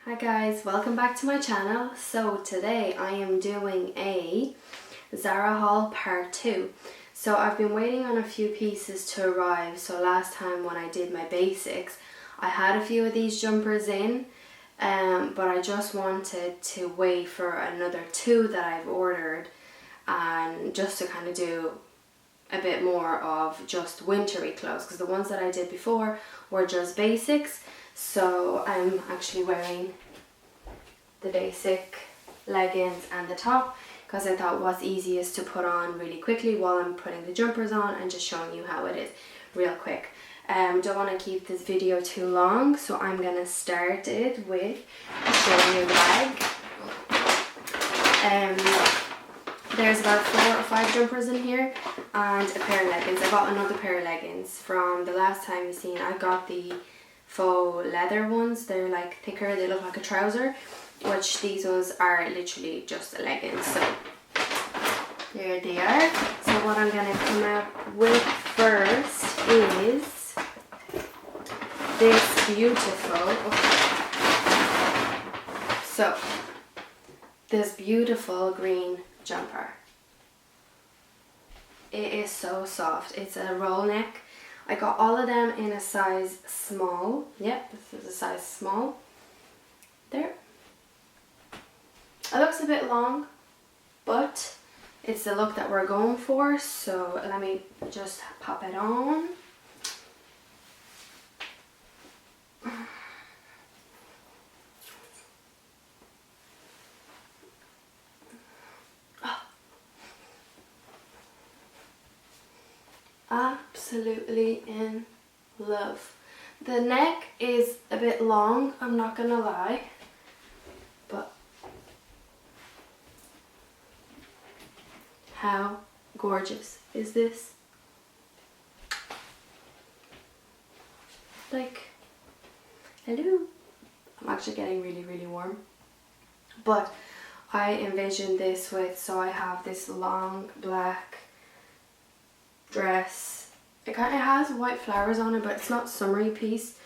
Hi guys, welcome back to my channel. So today I am doing a Zara haul part 2. So I've been waiting on a few pieces to arrive. So last time when I did my basics, I had a few of these jumpers in, but I just wanted to wait for another 2 that I've ordered, and just to kind of do a bit more of just wintry clothes, because the ones that I did before were just basics. So I'm actually wearing the basic leggings and the top because I thought what's easiest to put on really quickly while I'm putting the jumpers on and just showing you how it is real quick. Don't want to keep this video too long, so I'm going to start it with showing you the bag. There's about 4 or 5 jumpers in here and a pair of leggings. I got another pair of leggings from the last time you seen. I got the faux leather ones. They're like thicker, they look like a trouser, which these ones are literally just leggings. So there they are. So what I'm going to come out with first is this beautiful green jumper. It is so soft. It's a roll neck. I got all of them in a size small. Yep, this is a size small. There. It looks a bit long, but it's the look that we're going for. So let me just pop it on. Absolutely in love. The neck is a bit long, I'm not gonna lie, but how gorgeous is this? Like, hello. I'm actually getting really warm, but I envisioned this with, so I have this long black dress. It kind of has white flowers on it, but it's not summery piece,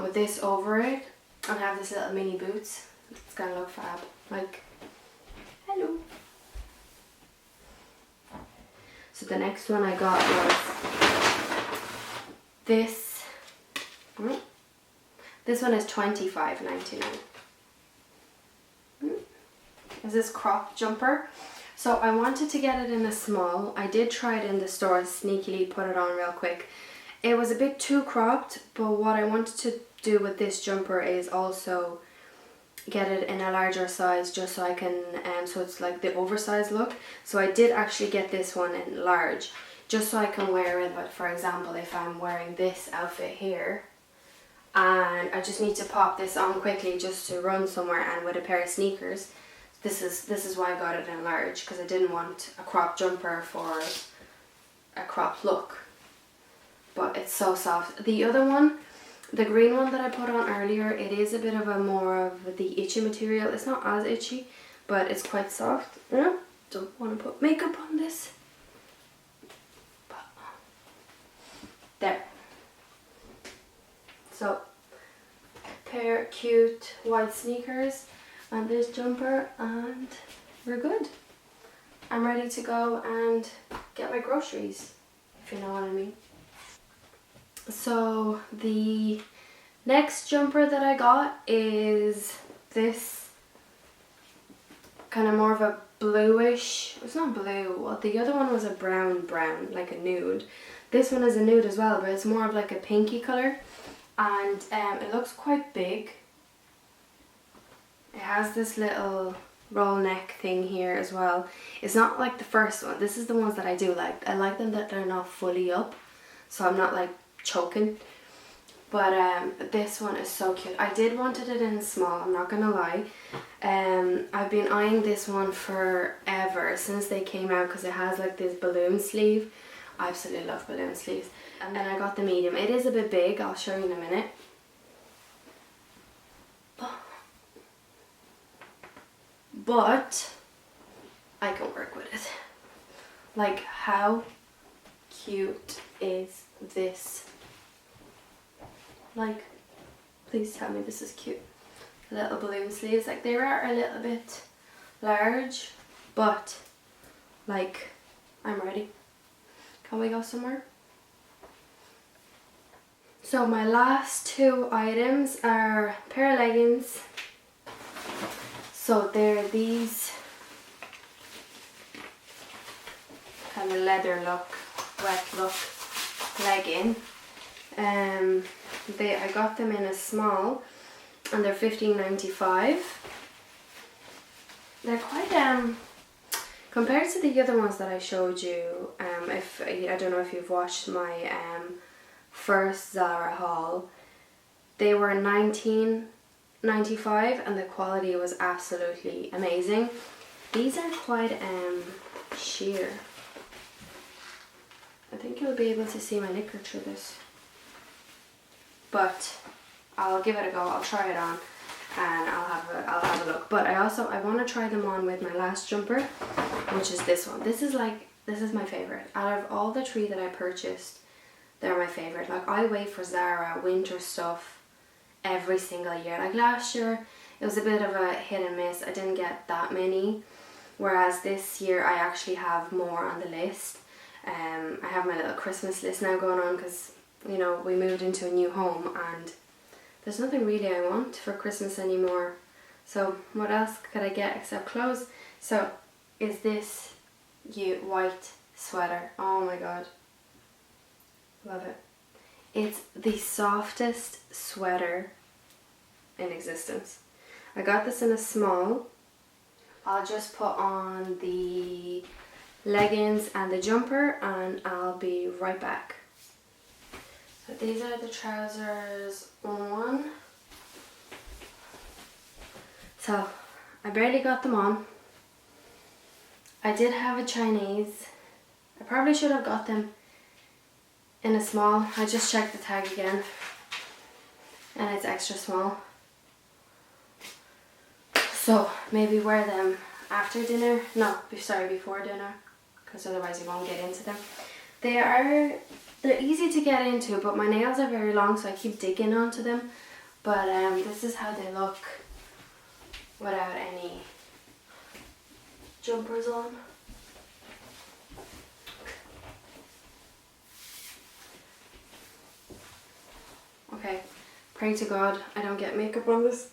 with this over it, and I have this little mini boots. It's gonna look fab. Like, hello. So the next one I got was this. This one is $25.99. Is this crop jumper? So I wanted to get it in a small. I did try it in the store, sneakily put it on real quick. It was a bit too cropped, but what I wanted to do with this jumper is also get it in a larger size, just so I can, so it's like the oversized look. So I did actually get this one in large, just so I can wear it. But for example, if I'm wearing this outfit here, and I just need to pop this on quickly just to run somewhere and with a pair of sneakers, this is why I got it in large, because I didn't want a crop jumper for a crop look. But it's so soft. The other one, the green one that I put on earlier, it is a bit of a more of the itchy material. It's not as itchy, but it's quite soft. Don't want to put makeup on this. But there. So, pair cute white sneakers and this jumper, and we're good. I'm ready to go and get my groceries, if you know what I mean. So the next jumper that I got is this kind of more of a bluish, it's not blue, well the other one was a brown, like a nude. This one is a nude as well, but it's more of like a pinky colour, and it looks quite big. It has this little roll neck thing here as well. It's not like the first one. This is the ones that I do like. I like them that they're not fully up, so I'm not like choking. But this one is so cute. I did wanted it in small, I'm not gonna lie. I've been eyeing this one forever, since they came out, because it has like this balloon sleeve. I absolutely love balloon sleeves. And then I got the medium. It is a bit big, I'll show you in a minute. But I can work with it. Like, how cute is this? Like, please tell me this is cute. little balloon sleeves. Like they are a little bit large, but like I'm ready. Can we go somewhere? So my last two items are a pair of leggings. So they're these kind of leather look, wet look legging. I got them in a small and they're $15.95. They're quite compared to the other ones that I showed you. If I don't know if you've watched my first Zara haul, they were $19.95 and the quality was absolutely amazing. These are quite sheer. I think you'll be able to see my knicker through this, but I'll give it a go. I'll try it on and I'll have a look. But I want to try them on with my last jumper, which is this one. This is my favorite out of all the three that I purchased. They're my favorite. Like I wait for Zara winter stuff every single year. Like last year it was a bit of a hit and miss. I didn't get that many, whereas this year I actually have more on the list. I have my little Christmas list now going on because, you know, we moved into a new home and there's nothing really I want for Christmas anymore. So what else could I get except clothes? So is this white sweater. Oh my god. Love it. It's the softest sweater in existence. I got this in a small. I'll just put on the leggings and the jumper and I'll be right back. So these are the trousers on. So I barely got them on. I did have a Chinese. I probably should have got them in a small. I just checked the tag again and it's extra small. So maybe wear them after dinner. No, sorry, before dinner, because otherwise you won't get into them. They're easy to get into, but my nails are very long, so I keep digging onto them. But this is how they look without any jumpers on. Okay, pray to God I don't get makeup on this,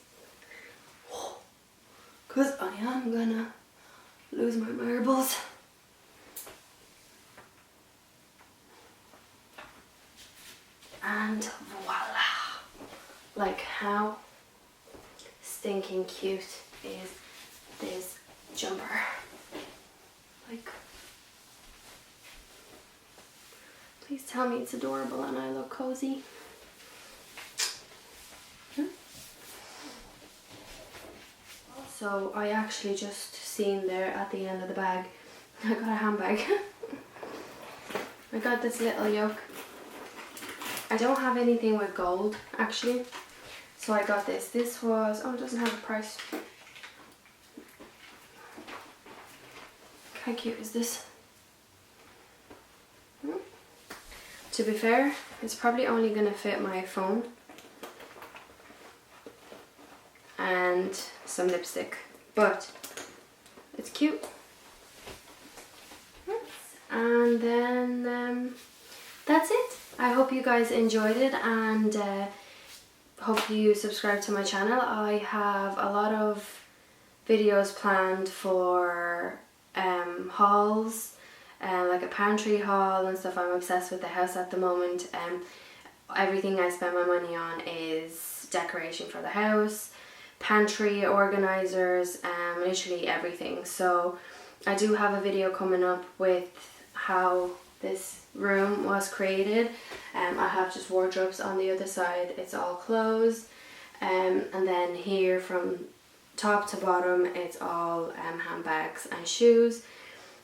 because I am gonna lose my marbles. And voila! Like, how stinking cute is this jumper? Like, please tell me it's adorable and I look cozy. So I actually just seen there at the end of the bag, I got a handbag. I got this little yoke. I don't have anything with gold actually, so I got this. This was, oh, it doesn't have a price. How cute is this? To be fair, it's probably only gonna fit my phone and some lipstick, but it's cute. And then that's it. I hope you guys enjoyed it and hope you subscribe to my channel. I have a lot of videos planned for hauls, like a pantry haul and stuff. I'm obsessed with the house at the moment. Everything I spend my money on is decoration for the house, pantry organizers, literally everything. So I do have a video coming up with how this room was created. I have just wardrobes on the other side, it's all clothes, and then here from top to bottom it's all handbags and shoes.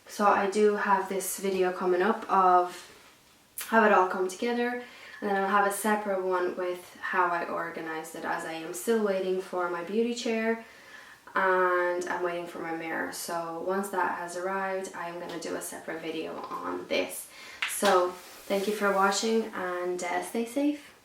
So I do have this video coming up of how it all come together, and then I'll have a separate one with how I organized it, as I am still waiting for my beauty chair and I'm waiting for my mirror. So once that has arrived, I'm going to do a separate video on this. So thank you for watching and stay safe.